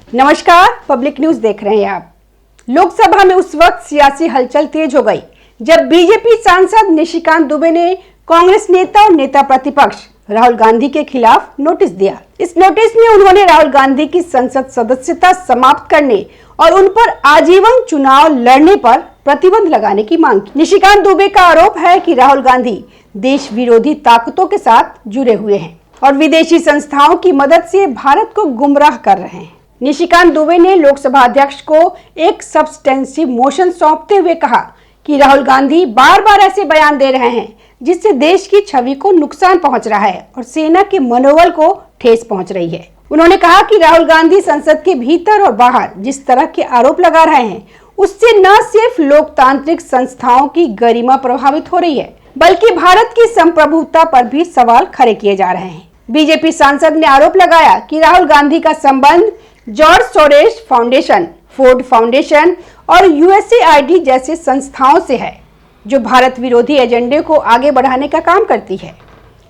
नमस्कार, public news देख रहे हैं आप। लोकसभा में उस वक्त सियासी हलचल तेज हो गई जब बीजेपी सांसद निशिकांत दुबे ने कांग्रेस नेता और नेता प्रतिपक्ष राहुल गांधी के खिलाफ नोटिस दिया। इस नोटिस में उन्होंने राहुल गांधी की संसद सदस्यता समाप्त करने और उन पर आजीवन चुनाव लड़ने पर प्रतिबंध लगाने की मांग की। निशिकांत दुबे का आरोप है कि राहुल गांधी देश विरोधी ताकतों के साथ जुड़े हुए हैं और विदेशी संस्थाओं की मदद से भारत को गुमराह कर रहे हैं। निशिकांत दुबे ने लोकसभा अध्यक्ष को एक सब्सटेंसिव मोशन सौंपते हुए कहा कि राहुल गांधी बार बार ऐसे बयान दे रहे हैं जिससे देश की छवि को नुकसान पहुंच रहा है और सेना के मनोबल को ठेस पहुंच रही है। उन्होंने कहा कि राहुल गांधी संसद के भीतर और बाहर जिस तरह के आरोप लगा रहे हैं उससे न सिर्फ लोकतांत्रिक संस्थाओं की गरिमा प्रभावित हो रही है बल्कि भारत की संप्रभुता पर भी सवाल खड़े किए जा रहे हैं। बीजेपी सांसद ने आरोप लगाया कि राहुल गांधी का संबंध George Soros foundation, Ford foundation और यूएसएआईडी जैसे संस्थाओं से है जो भारत विरोधी एजेंडे को आगे बढ़ाने का काम करती है।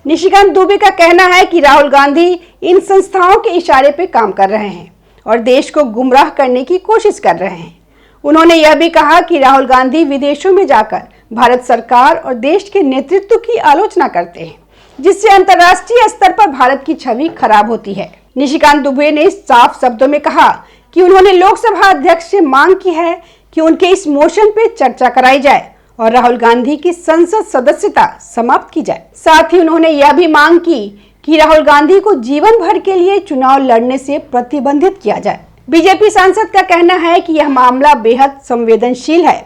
निशिकांत दुबे का कहना है कि राहुल गांधी इन संस्थाओं के इशारे पर काम कर रहे हैं और देश को गुमराह करने की कोशिश कर रहे हैं। उन्होंने यह भी कहा कि राहुल गांधी विदेशों में जाकर भारत सरकार और देश के नेतृत्व की आलोचना करते हैं जिससे अंतर्राष्ट्रीय स्तर पर भारत की छवि खराब होती है। निशिकांत दुबे ने साफ शब्दों में कहा कि उन्होंने लोकसभा अध्यक्ष से मांग की है कि उनके इस मोशन पे चर्चा कराई जाए और राहुल गांधी की संसद सदस्यता समाप्त की जाए। साथ ही उन्होंने यह भी मांग की कि राहुल गांधी को जीवन भर के लिए चुनाव लड़ने से प्रतिबंधित किया जाए। बीजेपी सांसद का कहना है कि यह मामला बेहद संवेदनशील है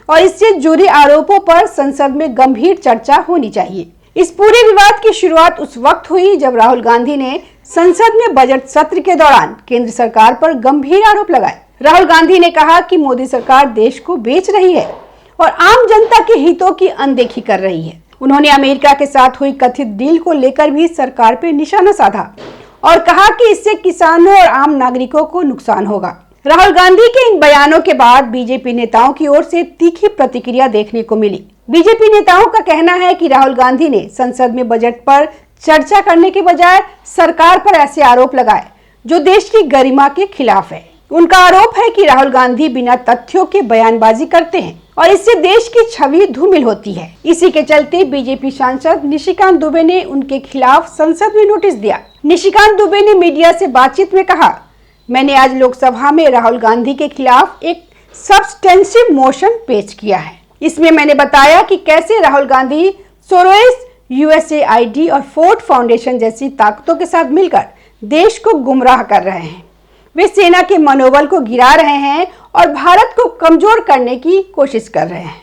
और इससे जुड़े आरोपों पर संसद में गंभीर चर्चा होनी चाहिए। इस पूरे विवाद की शुरुआत उस वक्त हुई जब राहुल गांधी ने संसद में बजट सत्र के दौरान केंद्र सरकार पर गंभीर आरोप लगाए। राहुल गांधी ने कहा कि मोदी सरकार देश को बेच रही है और आम जनता के हितों की अनदेखी कर रही है। उन्होंने अमेरिका के साथ हुई कथित डील को लेकर भी सरकार पर निशाना साधा और कहा कि इससे किसानों और आम नागरिकों को नुकसान होगा। राहुल गांधी के इन बयानों के बाद बीजेपी नेताओं की ओर से तीखी प्रतिक्रिया देखने को मिली। बीजेपी नेताओं का कहना है कि राहुल गांधी ने संसद में बजट पर चर्चा करने के बजाय सरकार पर ऐसे आरोप लगाए जो देश की गरिमा के खिलाफ है। उनका आरोप है कि राहुल गांधी बिना तथ्यों के बयानबाजी करते हैं और इससे देश की छवि धूमिल होती है। इसी के चलते बीजेपी सांसद निशिकांत दुबे ने उनके खिलाफ संसद में नोटिस दिया। निशिकांत दुबे ने मीडिया से बातचीत में कहा, मैंने आज लोकसभा में राहुल गांधी के खिलाफ एक सब्सटेंसिव मोशन पेश किया है। इसमें मैंने बताया कि कैसे राहुल गांधी सोरोस, यूएसएआईडी और फोर्ड फाउंडेशन जैसी ताकतों के साथ मिलकर देश को गुमराह कर रहे हैं। वे सेना के मनोबल को गिरा रहे हैं और भारत को कमजोर करने की कोशिश कर रहे हैं।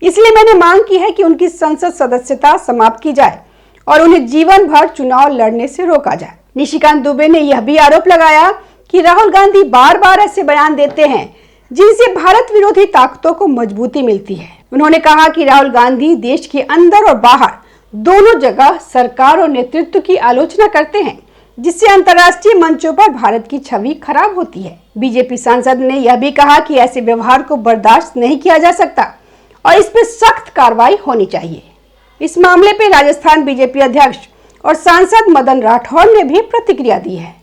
इसलिए मैंने मांग की है कि उनकी संसद सदस्यता समाप्त की जाए और उन्हें जीवन भर चुनाव लड़ने से रोका जाए। निशिकांत दुबे ने यह भी आरोप लगाया कि राहुल गांधी बार बार ऐसे बयान देते हैं जिनसे भारत विरोधी ताकतों को मजबूती मिलती है। उन्होंने कहा कि राहुल गांधी देश के अंदर और बाहर दोनों जगह सरकार और नेतृत्व की आलोचना करते हैं जिससे अंतर्राष्ट्रीय मंचों पर भारत की छवि खराब होती है। बीजेपी सांसद ने यह भी कहा कि ऐसे व्यवहार को बर्दाश्त नहीं किया जा सकता और इस पर सख्त कार्रवाई होनी चाहिए। इस मामले पर राजस्थान बीजेपी अध्यक्ष और सांसद मदन राठौड़ ने भी प्रतिक्रिया दी है।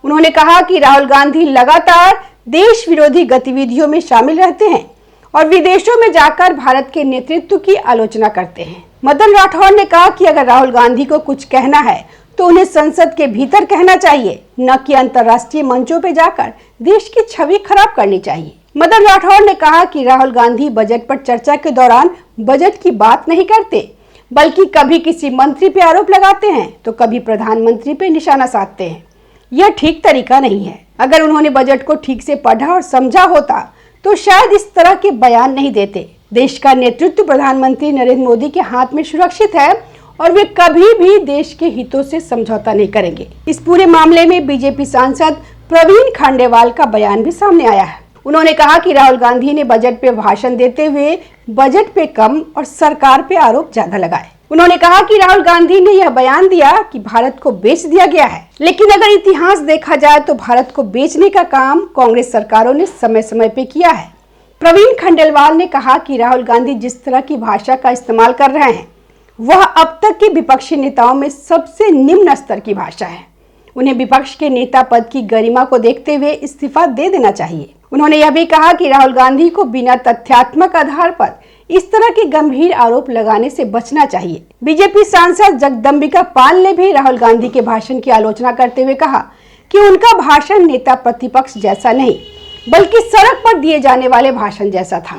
उन्होंने कहा कि राहुल गांधी लगातार देश विरोधी गतिविधियों में शामिल रहते हैं और विदेशों में जाकर भारत के नेतृत्व की आलोचना करते हैं। मदन राठौड़ ने कहा कि अगर राहुल गांधी को कुछ कहना है तो उन्हें संसद के भीतर कहना चाहिए, न कि अंतर्राष्ट्रीय मंचों पर जाकर देश की छवि खराब करनी चाहिए। मदन राठौड़ ने कहा कि राहुल गांधी बजट पर चर्चा के दौरान बजट की बात नहीं करते बल्कि कभी किसी मंत्री पे आरोप लगाते हैं तो कभी प्रधानमंत्री पे निशाना साधते हैं। यह ठीक तरीका नहीं है। अगर उन्होंने बजट को ठीक से पढ़ा और समझा होता तो शायद इस तरह के बयान नहीं देते। देश का नेतृत्व प्रधानमंत्री नरेंद्र मोदी के हाथ में सुरक्षित है और वे कभी भी देश के हितों से समझौता नहीं करेंगे। इस पूरे मामले में बीजेपी सांसद प्रवीण खंडेलवाल का बयान भी सामने आया है। उन्होंने कहा कि राहुल गांधी ने बजट पे भाषण देते हुए बजट पे कम और सरकार पे आरोप ज्यादा लगाए। उन्होंने कहा कि राहुल गांधी ने यह बयान दिया कि भारत को बेच दिया गया है, लेकिन अगर इतिहास देखा जाए तो भारत को बेचने का काम कांग्रेस सरकारों ने समय समय पे किया है। प्रवीण खंडेलवाल ने कहा कि राहुल गांधी जिस तरह की भाषा का इस्तेमाल कर रहे हैं वह अब तक के विपक्षी नेताओं में सबसे निम्न स्तर की भाषा है उन्हें विपक्ष के नेता पद की गरिमा को देखते हुए इस्तीफा दे देना चाहिए। उन्होंने यह भी कहा कि राहुल गांधी को बिना तथ्यात्मक आधार पर इस तरह के गंभीर आरोप लगाने से बचना चाहिए। बीजेपी सांसद जगदम्बिका पाल ने भी राहुल गांधी के भाषण की आलोचना करते हुए कहा कि उनका भाषण नेता प्रतिपक्ष जैसा नहीं बल्कि सड़क पर दिए जाने वाले भाषण जैसा था।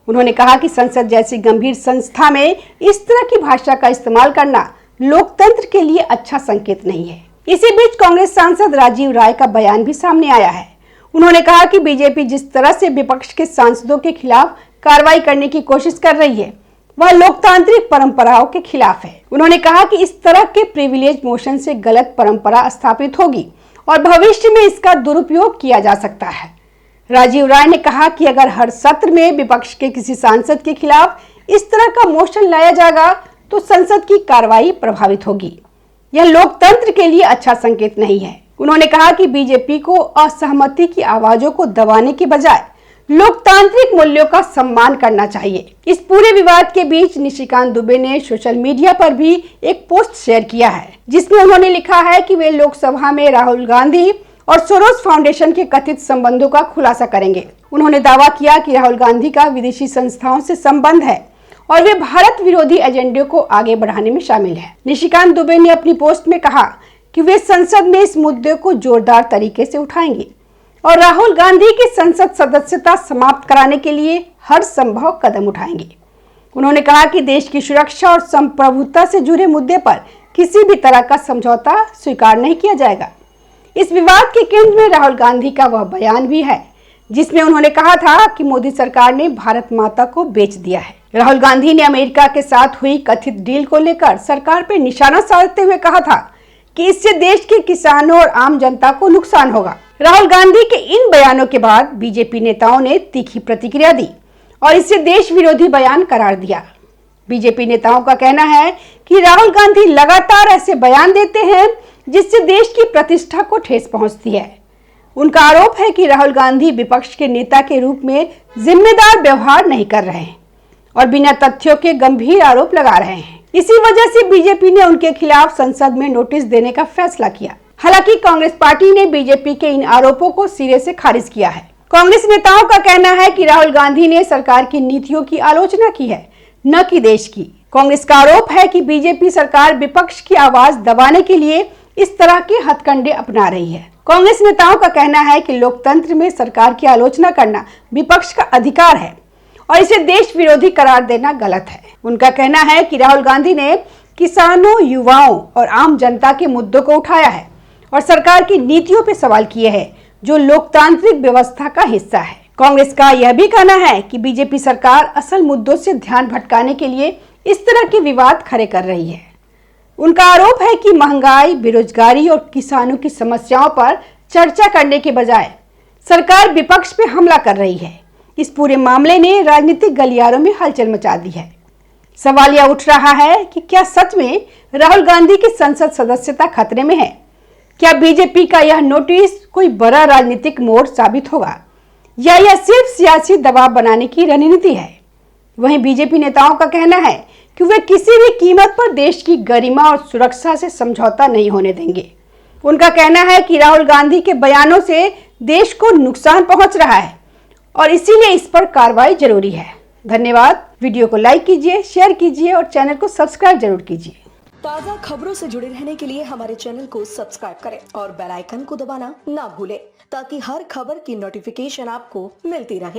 उन्होंने कहा कि संसद जैसी गंभीर संस्था में इस तरह की भाषा का इस्तेमाल करना लोकतंत्र के लिए अच्छा संकेत नहीं है। इसी बीच कांग्रेस सांसद राजीव राय का बयान भी सामने आया है। उन्होंने कहा कि बीजेपी जिस तरह से विपक्ष के सांसदों के खिलाफ कार्रवाई करने की कोशिश कर रही है वह लोकतांत्रिक परंपराओं के खिलाफ है। उन्होंने कहा कि इस तरह के प्रिविलेज मोशन से गलत परंपरा स्थापित होगी और भविष्य में इसका दुरुपयोग किया जा सकता है। राजीव राय ने कहा कि अगर हर सत्र में विपक्ष के किसी सांसद के खिलाफ इस तरह का मोशन लाया जाएगा तो संसद की कार्रवाई प्रभावित होगी। यह लोकतंत्र के लिए अच्छा संकेत नहीं है। उन्होंने कहा कि बीजेपी को असहमति की आवाजों को दबाने के बजाय लोकतांत्रिक मूल्यों का सम्मान करना चाहिए। इस पूरे विवाद के बीच निशिकांत दुबे ने सोशल मीडिया पर भी एक पोस्ट शेयर किया है जिसमें उन्होंने लिखा है कि वे लोकसभा में राहुल गांधी और सोरोस फाउंडेशन के कथित संबंधों का खुलासा करेंगे। उन्होंने दावा किया कि राहुल गांधी का विदेशी संस्थाओं से संबंध है और वे भारत विरोधी एजेंडे को आगे बढ़ाने में शामिल है। निशिकांत दुबे ने अपनी पोस्ट में कहा कि वे संसद में इस मुद्दे को जोरदार तरीके से उठाएंगे और राहुल गांधी की संसद सदस्यता समाप्त कराने के लिए हर संभव कदम उठाएंगे। उन्होंने कहा कि देश की सुरक्षा और संप्रभुता से जुड़े मुद्दे पर किसी भी तरह का समझौता स्वीकार नहीं किया जाएगा। इस विवाद के केंद्र में राहुल गांधी का वह बयान भी है जिसमें उन्होंने कहा था कि मोदी सरकार ने भारत माता को बेच दिया है। राहुल गांधी ने अमेरिका के साथ हुई कथित डील को लेकर सरकार पर निशाना साधते हुए कहा था कि इससे देश के किसानों और आम जनता को नुकसान होगा। राहुल गांधी के इन बयानों के बाद बीजेपी नेताओं ने तीखी प्रतिक्रिया दी और इसे देश विरोधी बयान करार दिया। बीजेपी नेताओं का कहना है कि राहुल गांधी लगातार ऐसे बयान देते हैं जिससे देश की प्रतिष्ठा को ठेस पहुंचती है। उनका आरोप है कि राहुल गांधी विपक्ष के नेता के रूप में जिम्मेदार व्यवहार नहीं कर रहे हैं और बिना तथ्यों के गंभीर आरोप लगा रहे हैं। इसी वजह से बीजेपी ने उनके खिलाफ संसद में नोटिस देने का फैसला किया। हालांकि कांग्रेस पार्टी ने बीजेपी के इन आरोपों को सिरे से खारिज किया है। कांग्रेस नेताओं का कहना है कि राहुल गांधी ने सरकार की नीतियों की आलोचना की है, न कि देश की। कांग्रेस का आरोप है कि बीजेपी सरकार विपक्ष की आवाज दबाने के लिए इस तरह के हथकंडे अपना रही है। कांग्रेस नेताओं का कहना है कि लोकतंत्र में सरकार की आलोचना करना विपक्ष का अधिकार है और इसे देश विरोधी करार देना गलत है। उनका कहना है कि राहुल गांधी ने किसानों, युवाओं और आम जनता के मुद्दों को उठाया है और सरकार की नीतियों पर सवाल किए हैं जो लोकतांत्रिक व्यवस्था का हिस्सा है। कांग्रेस का यह भी कहना है कि बीजेपी सरकार असल मुद्दों से ध्यान भटकाने के लिए इस तरह के विवाद खड़े कर रही है। उनका आरोप है कि महंगाई, बेरोजगारी और किसानों की समस्याओं पर चर्चा करने के बजाय सरकार विपक्ष पे हमला कर रही है। इस पूरे मामले ने राजनीतिक गलियारों में हलचल मचा दी है। सवाल यह उठ रहा है कि क्या सच में राहुल गांधी की संसद सदस्यता खतरे में है? क्या बीजेपी का यह नोटिस कोई बड़ा राजनीतिक मोड़ साबित होगा या यह सिर्फ सियासी दबाव बनाने की रणनीति है? वहीं बीजेपी नेताओं का कहना है कि वे किसी भी कीमत पर देश की गरिमा और सुरक्षा से समझौता नहीं होने देंगे। उनका कहना है कि राहुल गांधी के बयानों से देश को नुकसान पहुंच रहा है और इसीलिए इस पर कार्रवाई जरूरी है। धन्यवाद। वीडियो को लाइक कीजिए, शेयर कीजिए और चैनल को सब्सक्राइब जरूर कीजिए। ताज़ा खबरों से जुड़े रहने के लिए हमारे चैनल को सब्सक्राइब करें और बेल आइकन को दबाना ना भूलें ताकि हर खबर की नोटिफिकेशन आपको मिलती रहे।